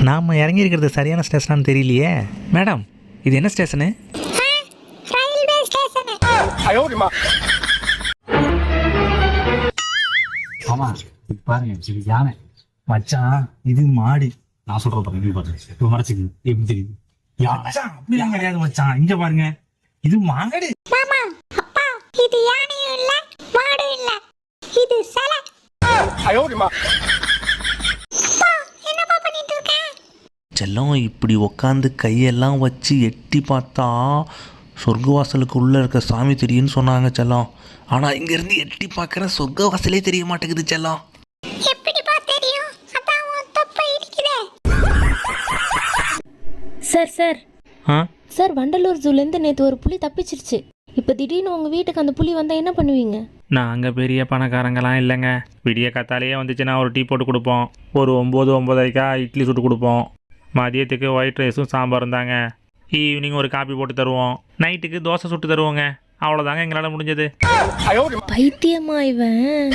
நாம் இறங்கி இருக்கிறது சரியான ஸ்டேஷனான்னு தெரியலையே. மேடம், இது என்ன ஸ்டேஷனு? Railway station. ஆமா பாருங்க, இது யானை மச்சான், இது மாடு. நான் சொல்ற பாருங்க, பாருங்க இப்போ மறைச்சிக்கு எப்படி தெரியுது? மச்சான், அப்படிலாம் கிடையாது மச்சான், இங்க பாருங்க, இது மாடு. மாமா, அப்பா, இது யானையும் இல்ல மாடும் இல்ல, இது சலை. அப்பா, என்னப்பா பண்ணிட்டு இருக்க? செல்லம், இப்படி உக்காந்து கையெல்லாம் வச்சு எட்டி பார்த்தா சொர்க்கவாசலுக்கு உள்ளே இருக்க சாமி தெரியும்னு சொன்னாங்க செல்லம். ஆனால் இங்கேருந்து எட்டி பார்க்குற சொர்க்கவாசலே தெரிய மாட்டேங்குது செல்லம். எப்படிப்பா தெரியும்? அதான் உன் தொப்பை இருக்குதே. சார் ஆ சார், வண்டலூர் ஜூலேருந்து நேற்று ஒரு புலி தப்பிச்சிருச்சு. இப்போ திடீர்னு உங்கள் வீட்டுக்கு அந்த புலி வந்தால் என்ன பண்ணுவீங்க? நாங்கள் பெரிய பணக்காரங்களாம் இல்லைங்க. விடிய காத்தாலேயே வந்துச்சுன்னா ஒரு டீ போட்டு கொடுப்போம். ஒரு 9-9:30 இட்லி சுட்டு கொடுப்போம். மதியத்துக்கு ஒயிட் ரைஸும் சாம்பாரும் தாங்க. ஈவினிங் ஒரு காப்பி போட்டு தருவோம். நைட்டுக்கு தோசை சுட்டு தருவோங்க. அவ்வளோதாங்க எங்களால் முடிஞ்சது. பைத்தியமா இவன்?